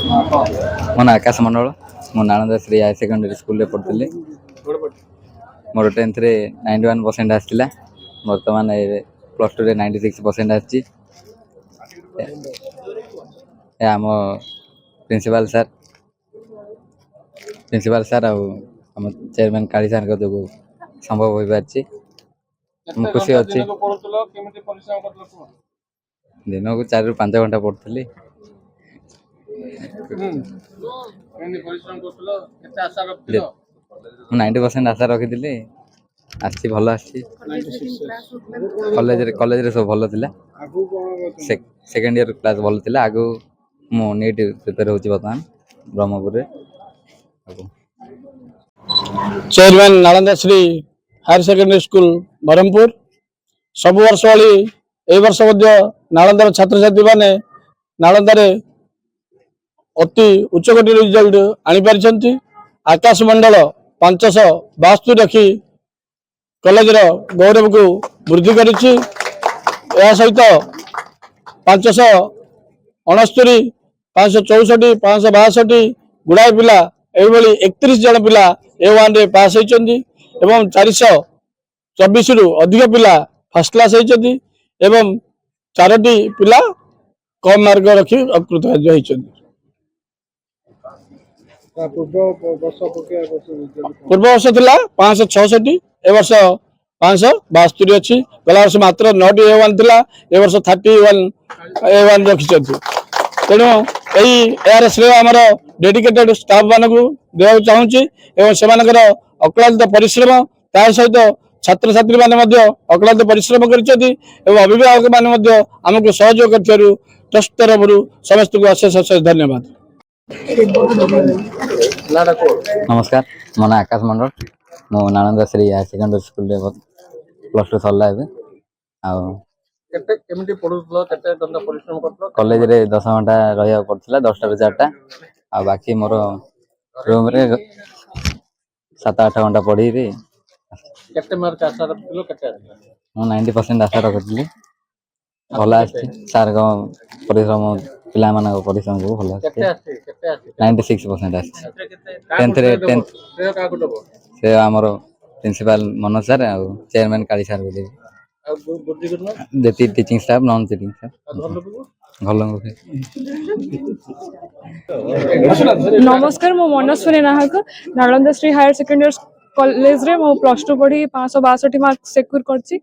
ମୋ ନାଁ ଆକାଶ ମଣ୍ଡଳ। ମୁଁ ନାଳନ୍ଦା ଶ୍ରୀ ହାୟର ସେକେଣ୍ଡାରୀ ସ୍କୁଲରେ ପଢ଼ୁଥିଲି। ମୋର 10th ରେ 91% ଆସିଥିଲା। ବର୍ତ୍ତମାନ ପ୍ଲସ୍ 2ରେ 96% ଆସିଛି। ଆମ ପ୍ରିନ୍ସିପାଲ ସାର୍ ଆଉ ଆମ ଚେୟାରମ୍ୟାନ୍ କାଳି ସାର୍ଙ୍କ ଯୋଗୁଁ ସମ୍ଭବ ହୋଇପାରିଛି। ମୁଁ ଖୁସି ଅଛି। ଦିନକୁ 4 ରୁ 5 ଘଣ୍ଟା ପଢ଼ୁଥିଲି। ମୁଁ 90% ଆଶା ରଖିଥିଲି, ଆସିଛି, ଭଲ ଆସିଛି। କଲେଜରେ ସବୁ ଭଲ ଥିଲା। ସେକେଣ୍ଡ ଇୟର କ୍ଲାସ୍ ଭଲ ଥିଲା। ଆଗକୁ ମୁଁ ନିଟ୍ ପ୍ରିପେୟାର ହେଉଛି ବର୍ତ୍ତମାନ ବ୍ରହ୍ମପୁରରେ। Chairman Nalanda Shri higher secondary school Brahmapur सब वर्ष भाई ए वर्ष नालंदार छात्र छात्री माने नालंदार अति उच्चकोटी रिजल्ट आनीपारी। आकाश मंडल 572 रखी कॉलेज गौरव को वृद्धि करिछि। सहित 569 564 562 गुड़ाए पिला एभली 31 जन पिला A1 रे पास होइचंदी एवं 424 रु अधिक पिला फर्स्ट क्लास होइचंदी एवं 4टी पिला कम मार्क रखी अकृतकार्य होइचंदी। पूर्व वर्ष थिला 566 ए वर्ष 572 अच्छी। गला वर्ष मात्र 9टी A1 थिला ए वर्ष 31 A1 रखिचंदी। तेणु यार श्रेय आमर डेडिकेटेड स्टाफ मानक देवा चाहूँगी एवं से अक्लांत परिश्रम ता सहित छात्र छात्री मैंने अक्लांत परिश्रम कर अभिभावक मैंने आमको सहयोग कर ट्रस्ट तरफ समस्त को अशेष अशेष धन्यवाद। नमस्कार, मो ना आकाश मंडल। मो Nalanda Shri higher secondary school plus 2 सरला। कॉलेज रे 10 घंटा रहा पड़ता 10टा ରୁ 4टा। आ बाकी मोर रूम रे 7-8 घंटा पढ़ी। मु 90% आशा रखी। भल सार परिश्रम पिला परिश्रम को भल 96% से आमर प्रिंसिपल मनोज सर आ चेयरमैन काली सार को देती teaching staff non teaching staff घर नमस्कार, मो Manaswini Nahak Nalanda Shri higher secondary college रे मो प्लस 2 पढ़ी 562 मार्क सिक्योर करछि।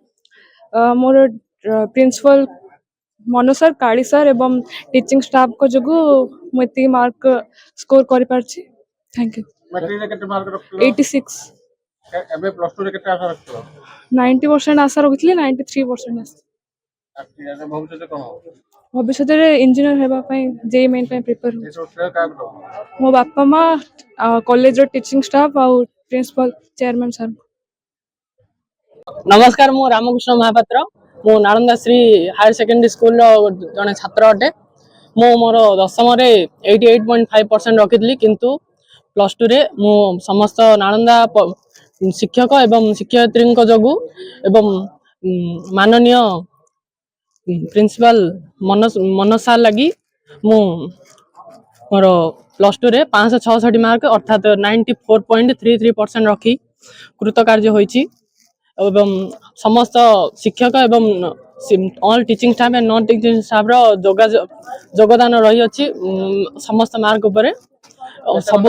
मोर principal Manoj sir Kali sir एवं टीचिंग स्टाफ को जगु मुझे मार्क स्कोर कर पारछि। Thank you. 86 90% आशा रखिली 93% भविष्य में इंजीनियर होगा जेई मेन प्रिपेयर मो बापा माँ कॉलेज टीचिंग स्टाफ आ प्रिंसिपल चेयरमैन सर। नमस्कार, मु रामकृष्ण महापात्र। मु Nalanda Shri higher secondary school जड़े छात्र अटे। मु मोर 10th रे 88.5% रखी किंतु प्लस 2 रे मु समस्त नालंदा शिक्षक एवं शिक्षयित्री जगु एवं माननीय प्रिंसिपल मनोज सार लगी मु मोर प्लस 2 रे 566 मार्क अर्थात 94.33% रखी कृतकार्य होइछि एवं समस्त शिक्षक एवं all teaching staff and non teaching staff योगदान रही अछि समस्त मार्क उपरे। सब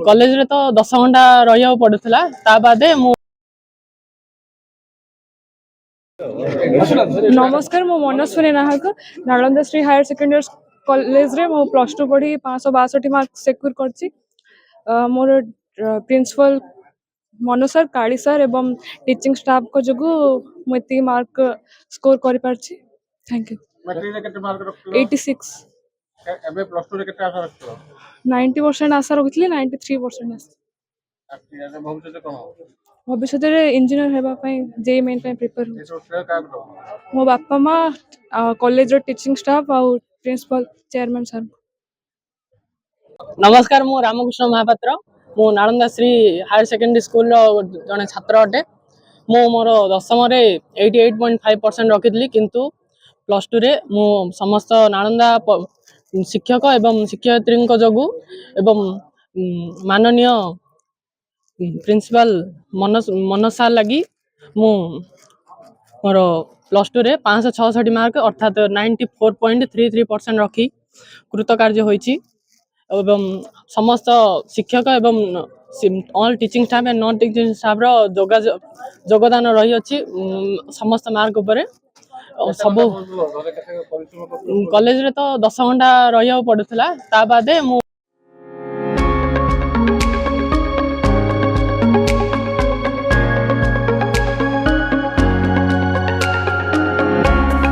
कॉलेज रे तो 10 घंटा रहिया पड़ुथला ता बादे मु। नमस्कार, मो Manaswini Nahak Nalanda Shri higher secondary college रे मो प्लस 2 पढ़ी 562 मार्क सिक्योर करछि। मोर principal Manoj sir Kali sir एवं टीचिंग स्टाफ को जगु मुझे मार्क स्कोर कर पारछि। Thank you. 86 90% आशा रखिली 93% भविष्य में इंजीनियर होगा जेई मेन प्रिपेयर मो बापा माँ कॉलेज टीचिंग स्टाफ आ प्रिंसिपल चेयरमैन सर। नमस्कार, मु रामकृष्ण महापात्र। मु Nalanda Shri higher secondary school जड़े छात्र अटे। मु मोर 10th रे 88.5% रखी किंतु प्लस 2 रे मु समस्त नालंदा ଶିକ୍ଷକ ଏବଂ ଶିକ୍ଷୟିତ୍ରୀଙ୍କ ଯୋଗୁଁ ଏବଂ ମାନନୀୟ ପ୍ରିନ୍ସିପାଲ ମନୋଜ ସାର୍ ଲାଗି ମୁଁ ମୋର +2 566 ମାର୍କ ଅର୍ଥାତ୍ 94.33% ରଖି କୃତକାର୍ଯ୍ୟ ହୋଇଛି ଏବଂ ସମସ୍ତ ଶିକ୍ଷକ ଏବଂ all teaching staff and non teaching ଷ୍ଟାଫ୍ର ଯୋଗଦାନ ରହିଅଛି ସମସ୍ତ ମାର୍କ ଉପରେ। ସବୁ କଲେଜରେ ତ 10 ଘଣ୍ଟା ରହିବାକୁ ପଡୁଥିଲା, ତା ବାଦେ ମୁଁ